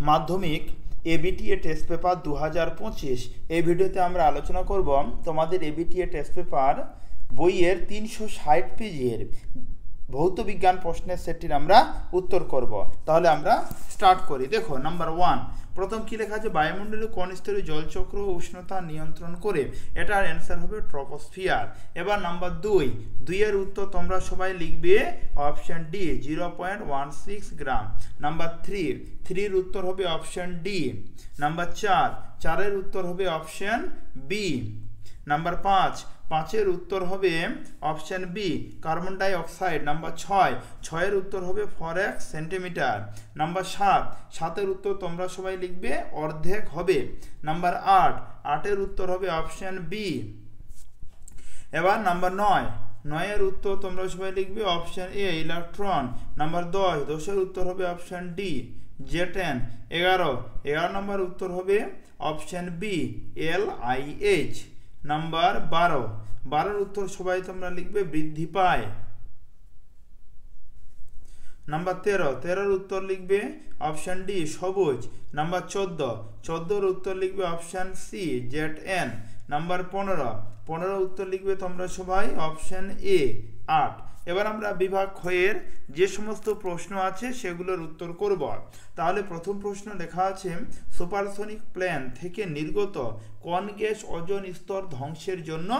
মাধ্যমিক ABTA test paper 2025 এই ভিডিওতে আমরা আলোচনা করব তোমাদের এবিটিএ টেস্ট পেপার বইয়ের 360 পেজের ভৌত বিজ্ঞান প্রশ্নের সেটটির আমরা উত্তর করব। তাহলে আমরা স্টার্ট করি। দেখো নাম্বার 1 প্রথম কি লেখা আছে, বায়ুমণ্ডলে কোন স্তরে জলচক্র ও উষ্ণতা নিয়ন্ত্রণ করে, এটার অ্যান্সার হবে ট্রপোস্ফিয়ার। এবার নাম্বার 2 এর উত্তর তোমরা সবাই লিখবে অপশন ডি 0.16 গ্রাম। নাম্বার 3 এর উত্তর হবে অপশন ডি। নাম্বার 4 এর উত্তর হবে অপশন বি। নাম্বার 5 এর উত্তর হবে option B carbon die oxide. Number 6 এর উত্তর হবে ফরেক্স সেন্টিমিটার। নাম্বার 7 এর উত্তর তোমরা সবাই লিখবে অর্ধেক হবে। নাম্বার 8 এর উত্তর হবে অপশন বি। এবার নাম্বার 9 এর উত্তর তোমরা সবাই লিখবে অপশন এ ইলেকট্রন। নাম্বার 10 এর উত্তর হবে অপশন ডি জেটেন। 11 নম্বর উত্তর হবে অপশন বি LIH। নাম্বার 12 উত্তর সবাই তোমরা লিখবে বৃদ্ধি পায়। নাম্বার 13 উত্তর লিখবে অপশন ডি সবুজ। নাম্বার 14 উত্তর লিখবে অপশন সি ZN। নাম্বার 15 উত্তর লিখবে তোমরা সবাই অপশন এ 8। এবার আমরা বিভাগ ক্ষয়ের যে সমস্ত প্রশ্ন আছে সেগুলোর উত্তর করব। তাহলে প্রথম প্রশ্ন লেখা আছে, সুপারসনিক প্লেন থেকে নির্গত কোন গ্যাস ওজোন স্তর ধ্বংসের জন্য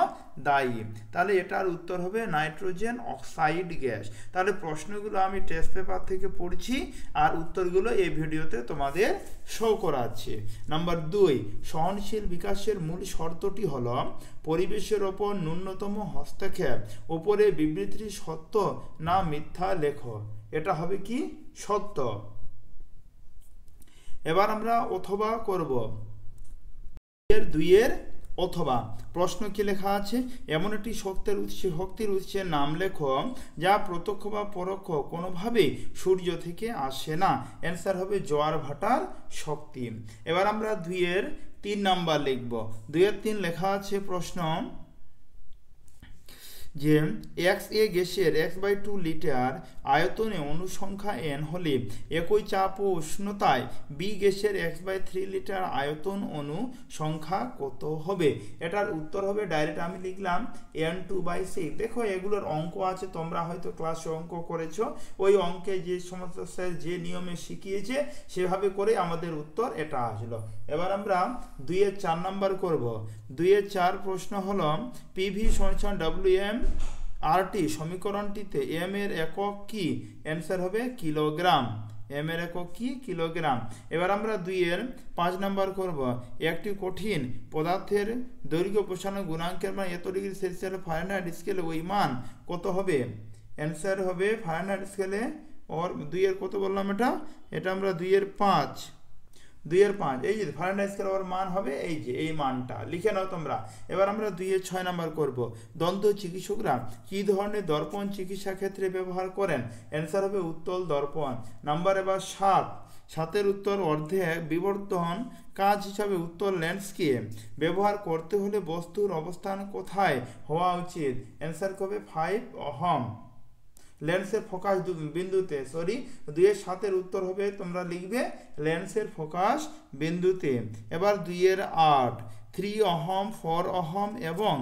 দায়ী? তাহলে এটার উত্তর হবে নাইট্রোজেন অক্সাইড গ্যাস। তাহলে প্রশ্নগুলো আমি টেস্ট পেপার থেকে পড়ছি আর উত্তরগুলো এই ভিডিওতে তোমাদের শো করাচ্ছি। নাম্বার 2 সহনশীল বিকাশের মূল শর্তটি হলো পরিবেশের ওপর ন্যূনতম হস্তক্ষেপ। উপরে বিবৃতিটি সত্য না মিথ্যা লেখো। এটা হবে কি সত্য। এবার আমরা অথবা করব। 2 এর অথবা প্রশ্ন কি লেখা আছে, এমন একটি শক্তির উৎসের নাম লেখো যা প্রত্যক্ষ বা পরোক্ষ কোনোভাবেই সূর্য থেকে আসে না। অ্যান্সার হবে জোয়ার ভাটার শক্তি। এবার আমরা 2 এর 3 নাম্বার লিখব। 2 এর 3 লেখা আছে প্রশ্ন যে XA গ্যাসের x/2 লিটার আয়তনে অনুসংখ্যা n হলে একই চাপ ও উষ্ণতায় B গ্যাসের x/3 লিটার আয়তন অনুসংখ্যা কত হবে? এটার উত্তর হবে ডাইরেক্ট আমি লিখলাম n2/6। দেখো এগুলোর অঙ্ক আছে, তোমরা হয়তো ক্লাসে অঙ্ক করেছো, ওই অঙ্কে যে সমস্ত স্যার যে নিয়মে শিখিয়েছে সেভাবে করে আমাদের উত্তর এটা আসলো। এবার আমরা 2 এর 4 নাম্বার করব। 2 এর 4 প্রশ্ন হলো PV সমান WM RT সমীকরণটিতে m এর একক কি? অ্যান্সার হবে কিলোগ্রাম। m এর একক কি? কিলোগ্রাম। এবার আমরা 2 এর 5 নাম্বার করব। একটি কঠিন পদার্থের দৈর্ঘ্য প্রসারণ গুণাঙ্কের মান এত ডিগ্রি সেলসিয়াস ফারেনহাইট স্কেলে ওই মান কত হবে? অ্যান্সার হবে ফারেনহাইট স্কেলে ওর 2 এর কত বললাম এটা আমরা 2 এর 5 এই যে ফারেনহাইট স্কেলে ওর মান হবে এই যে এই মানটা লিখে নাও তোমরা। এবার আমরা 2 এর 6 নাম্বার করব। দন্ত চিকিৎসকরা কি ধরনের দর্পণ চিকিৎসা ক্ষেত্রে ব্যবহার করেন? অ্যান্সার হবে উত্তল দর্পণ। নাম্বার এবার 7 এর উত্তর অর্ধেক বিবর্তন কাজ হিসাবে উত্তর লেন্সকে ব্যবহার করতে হলে বস্তুর অবস্থান কোথায় হওয়া উচিত? অ্যান্সার হবে 5 ওহম লেন্সের ফোকাস বিন্দুতে। 2 এর 7 এর উত্তর হবে তোমরা লিখবে লেন্সের ফোকাস বিন্দুতে। এবার 2 এর 8 3 ওহম 4 ওহম এবং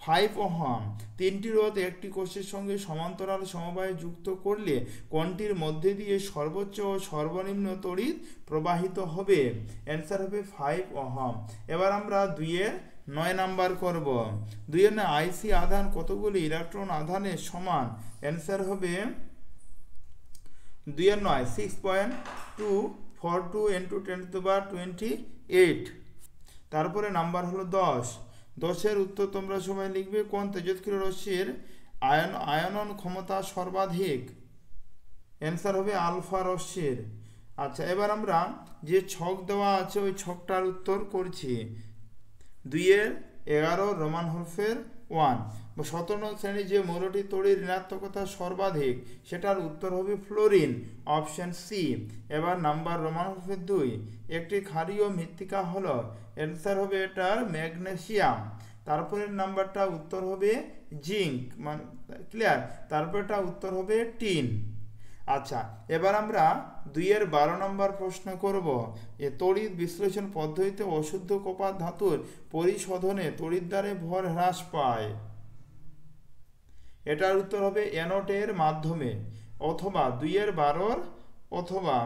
5 ওহম তিনটি রোধ একটি কোষের সঙ্গে সমান্তরাল সমবায়ে যুক্ত করলে কোনটির মধ্যে দিয়ে সর্বোচ্চ ও সর্বনিম্ন তড়িৎ প্রবাহিত হবে? অ্যান্সার হবে 5 ওহম। এবার আমরা 2 এর 9 নাম্বার করব। 2 এর আইসি আধান কতগুলি ইলেকট্রন আধানের সমান? অ্যান্সার হবে 2 এর 9 6.242 × 10⁻²8। তারপরে নাম্বার হলো 10 এর উত্তর তোমরা সবাই লিখবে কোন তেজস্ক্রিয় রশ্মির আয়নন ক্ষমতা সর্বাধিক? অ্যান্সার হবে আলফা রশ্মির। আচ্ছা এবার আমরা যে ছক দেওয়া আছে ওই ছকটার উত্তর করছি। 2 এর 11 রোমান হরফের 1 বা 17 শ্রেণীর যে মৌলটি তড়িৎ ঋণাত্মকতা সর্বাধিক সেটার উত্তর হবে ফ্লোরিন, অপশন সি। এবার নাম্বার রোমান হরফের 2 একটি ক্ষারীয় মৃত্তিকা হলো, অ্যান্সার হবে এটার ম্যাগনেসিয়াম। তারপরের নাম্বারটা উত্তর হবে জিঙ্ক, মানে ক্লিয়ার। তারপরটা উত্তর হবে টিন। আচ্ছা, এবার আমরা 2-12 নম্বর প্রশ্ন করব। এ তড়িৎ বিশ্লেষণ পদ্ধতিতে অশুদ্ধ কপার ধাতুর পরিশোধনে তড়িৎদ্বারে ভর হ্রাস পায়। এটার উত্তর হবে অ্যানোডের মাধ্যমে, অথবা 2-12 অথবা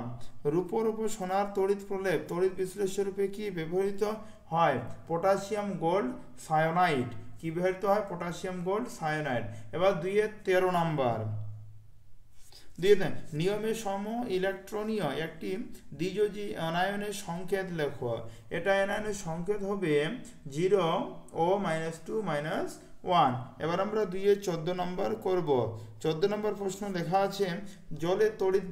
রূপোর উপর সোনার তড়িৎ প্রলেপ তড়িৎ বিশ্লেষণ রূপে কি ব্যবহৃত হয়? Potassium gold cyanide. কি ব্যবহৃত হয়? Potassium gold cyanide. এবার 2-13 নম্বর নিয়মে সম ইলেকট্রনীয় একটি দ্বিযোজী অনায়নের সংকেত লেখো। এটা অনায়নের সংকেত হবে 0 ও -2 -1। এবার আমরা 2-14 নম্বর করব। 14 নম্বর প্রশ্ন লেখা আছে, জলের তড়িৎ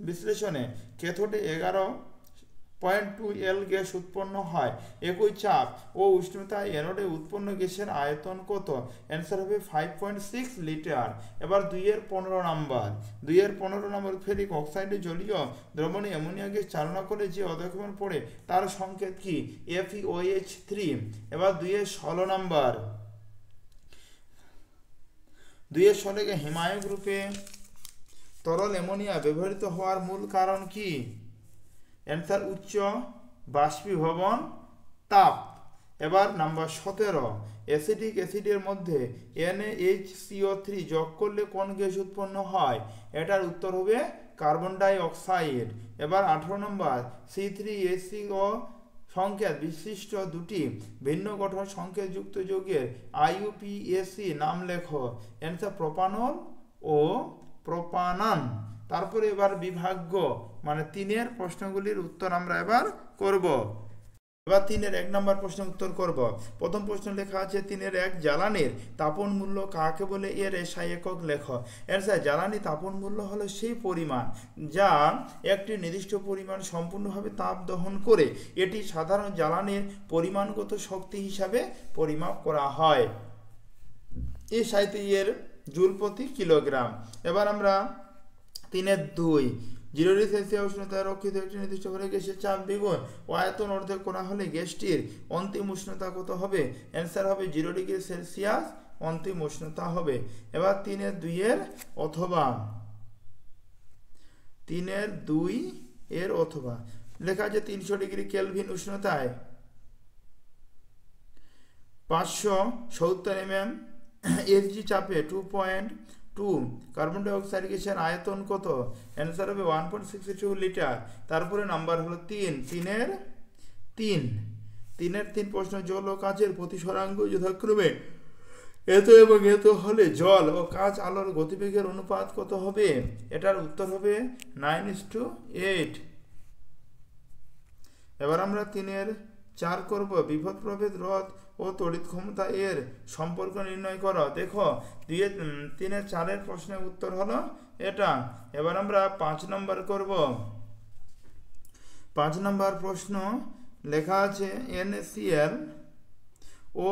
বিশ্লেষণে ক্যাথোডে 11.2 L গ্যাস উৎপন্ন হয়। একই চাপ ও উষ্ণতায় অ্যানোডে উৎপন্ন গ্যাসের আয়তন কত? অ্যান্সার হবে 5.6 লিটার। এবার 2-15 নম্বর। 2-15 নম্বর, ফেরিক অক্সাইডে জলীয় দ্রবণে অ্যামোনিয়া গ্যাস চালনা করে যে অধঃক্ষেপণ পড়ে তার সংকেত কি? FeOH3। এবার 2-16 নম্বর। 2-16 হিমায়ু গ্রুপে তরল অ্যামোনিয়া ব্যবহৃত হওয়ার মূল কারণ কি? অ্যান্সার উচ্চ বাষ্পীভবন তাপ। এবার নাম্বার 17, অ্যাসিটিক অ্যাসিডের মধ্যে NaHCO3 যোগ করলে কোন গ্যাস উৎপন্ন হয়? এটার উত্তর হবে কার্বন ডাই অক্সাইড। এবার 18 নম্বর, C3HCO সংকেত বিশিষ্ট দুটি ভিন্ন গঠন সংকেতযুক্ত যৌগের IUPAC নাম লেখো। অ্যান্সার প্রোপানল ও প্রোপানান। তারপরে এবার বিভাজ্য মানে 3-এর প্রশ্নগুলির উত্তর আমরা এবার করব। এবার 3-এর 1 নম্বর প্রশ্নের উত্তর করব। প্রথম প্রশ্ন লেখা আছে 3-এর 1, জ্বালানির তাপন মূল্য কাকে বলে? এর SI একক লেখো। অ্যান্সার জ্বালানি তাপন মূল্য হলো সেই পরিমাণ যা একটি নির্দিষ্ট পরিমাণ সম্পূর্ণভাবে তাপ দহন করে। এটি সাধারণ জ্বালানির পরিমাণগত শক্তি হিসাবে পরিমাপ করা হয়। SI এর জুল প্রতি কিলোগ্রাম। এবার আমরা 3-2, 0 ডিগ্রি সেলসিয়াস উষ্ণতায় রক্ষিত একটি নির্দিষ্ট ভরে গ্যাসের চাপ দ্বিগুণ ও আয়তন অর্ধেক করা হলে গ্যাসটির অন্তিম উষ্ণতা কত হবে? অ্যান্সার হবে 0 ডিগ্রি সেলসিয়াস অন্তিম উষ্ণতা হবে। এবার 3-2 অথবা 3-2 অথবা লেখা আছে 300 ডিগ্রি কেলভিন উষ্ণতায় 570 mm SG চাপে 2.2 কার্বন ডাই অক্সাইড গ্যাসের আয়তন কত? অ্যান্সার হবে 1.62 লিটার। তারপরে নাম্বার হলো 3 প্রশ্ন, জল ও কাচের প্রতিসরাঙ্ক যথাক্রমে এত এবং এত হলে জল ও কাচ আলোর গতিবেগের অনুপাত কত হবে? এটার উত্তর হবে 9:8। এবার আমরা 3-4 করব। বিভব প্রভেদ রোধ ও তড়িৎ ক্ষমতা এর সম্পর্ক নির্ণয় করো। দেখো 3-4 প্রশ্নের উত্তর হলো এটা। এবার আমরা 5 নম্বর করব। 5 নম্বর প্রশ্ন লেখা আছে NaCl ও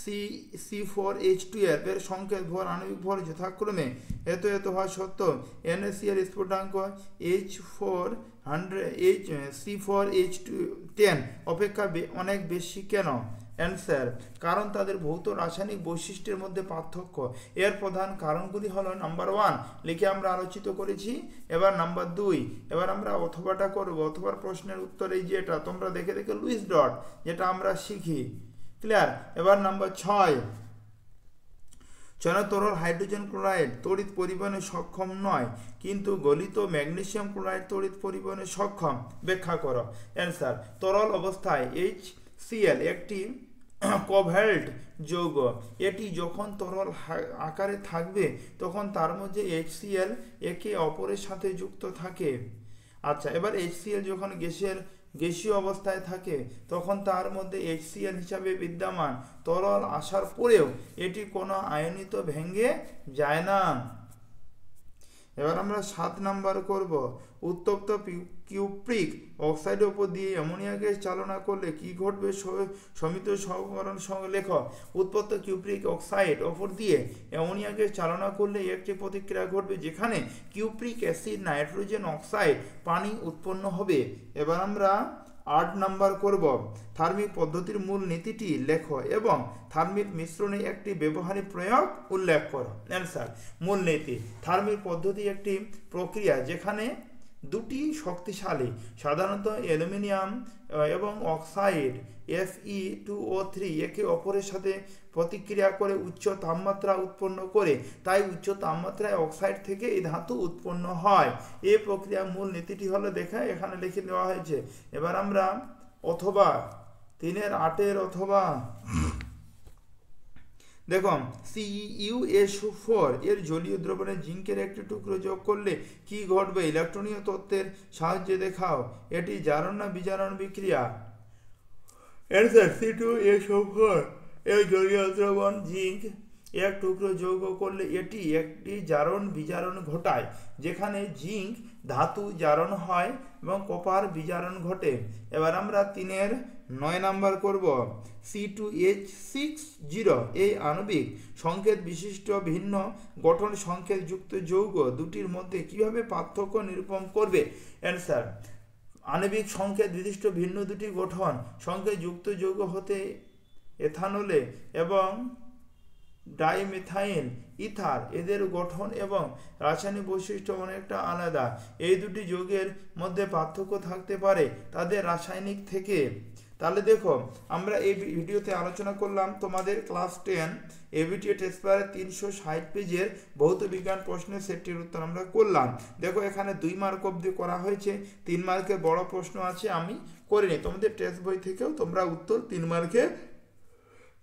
C4H12 এর সংকেত ভর আণবিক ভর যথাক্রমে এত এত হওয়া সত্ত্বেও NaCl স্ফুটনাঙ্ক C4H10 অপেক্ষা অনেক বেশি কেন? অ্যান্সার কারণ তাদের ভৌত রাসায়নিক বৈশিষ্ট্যের মধ্যে পার্থক্য। এর প্রধান কারণগুলি হলো নাম্বার 1 লিখে আমরা আলোচিত করেছি। এবার নাম্বার 2, এবার আমরা অথবাটা করব। অথবা প্রশ্নের উত্তর এই যেটা তোমরা দেখে লুইস ডট যেটা আমরা শিখি। ক্লিয়ার? এবার নাম্বার 6, তরল হাইড্রোজেন ক্লোরাইড তড়িৎ পরিবহনে সক্ষম নয় কিন্তু গলিত ম্যাগনেসিয়াম ক্লোরাইড তড়িৎ পরিবহনে সক্ষম। ব্যাখ্যা করো। অ্যান্সার তরল অবস্থায় HCl একটি কোভ্যালেন্ট যৌগ। এটি যখন তরল আকারে থাকবে তখন তার মধ্যে HCl একে অপরের সাথে যুক্ত থাকে। আচ্ছা, এবার HCl যখন গ্যাসীয় অবস্থায় থাকে তখন তার মধ্যে HCl হিসাবে বিদ্যমান তরল আসার পরেও এটি কোনো আয়নিত ভেঙে যায় না। এবার আমরা 7 নাম্বার করব। উত্তপ্ত কিউপ্রিক অক্সাইডের উপর দিয়ে অ্যামোনিয়া গ্যাস চালনা করলে কি ঘটবে? সমিত সহকরণ লেখ। উত্তপ্ত কিউপ্রিক অক্সাইড উপর দিয়ে অ্যামোনিয়া গ্যাস চালনা করলে একটি প্রতিক্রিয়া ঘটবে যেখানে কিউপ্রিক অ্যাসিড নাইট্রোজেন অক্সাইড পানি উৎপন্ন হবে। এবার আমরা 8 নাম্বার করব থার্মিক পদ্ধতির মূল নীতিটি লেখো এবং থার্মিক মিশ্রণে একটি ব্যবহারিক প্রয়োগ উল্লেখ করো। অ্যান্সার, মূল নীতি। থার্মিক পদ্ধতি একটি প্রক্রিয়া যেখানে দুটি শক্তিশালী সাধারণত অ্যালুমিনিয়াম এবং অক্সাইড Fe2O3 একে অপরের সাথে প্রতিক্রিয়া করে উচ্চ তাপমাত্রা উৎপন্ন করে, তাই উচ্চ তাপমাত্রায় অক্সাইড থেকে এই ধাতু উৎপন্ন হয়। এই প্রক্রিয়ার মূল নীতিটি হলো দেখা এখানে লিখে দেওয়া হয়েছে। এবার আমরা অথবা 3-8 অথবা দেখো CuSO4 এর জলীয় দ্রবণে জিঙ্কের একটি টুকরো যোগ করলে কি ঘটবে? ইলেকট্রনীয় তত্ত্বের সাহায্যে দেখাও। এটি জারণ না বিজারণ বিক্রিয়া? অ্যান্সার, C2SO4 এর জলীয় দ্রবণ জিঙ্ক এক টুকরো যৌগ করলে এটি একটি জারণ বিজারণ ঘটায়, যেখানে জিঙ্ক ধাতু জারণ হয় এবং কপার বিজারণ ঘটে। এবার আমরা 3-9 নাম্বার করব C2H60 এই আণবিক সংকেত বিশিষ্ট ভিন্ন গঠন সংকেত যুক্ত যৌগ দুটির মধ্যে কিভাবে পার্থক্য নিরূপণ করবে? অ্যান্সার, আণবিক সংকেত বিশিষ্ট ভিন্ন দুটি গঠন সংকেত যুক্ত যৌগ হতে এথানলে এবং ডাইমিথাইল ইথার এদের গঠন এবং রাসায়নিক বৈশিষ্ট্য অনেকটা আলাদা। এই দুটি যৌগের মধ্যে পার্থক্য থাকতে পারে তাদের রাসায়নিক থেকে। তাহলে দেখো আমরা এই ভিডিওতে আলোচনা করলাম তোমাদের ক্লাস 10 এবিটিএ টেস্ট পেপারের 360 পেজের ভৌত বিজ্ঞান প্রশ্নের সেটটির উত্তর আমরা করলাম। দেখো এখানে 2 মার্ক অবধি করা হয়েছে, 3 মার্কের বড় প্রশ্ন আছে আমি করিনি। তোমাদের টেস্ট বই থেকেও তোমরা উত্তর 3 মার্কে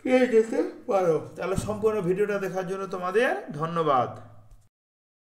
পেয়ে যেতে পারো। তাহলে সম্পূর্ণ ভিডিওটা দেখার জন্য তোমাদের ধন্যবাদ।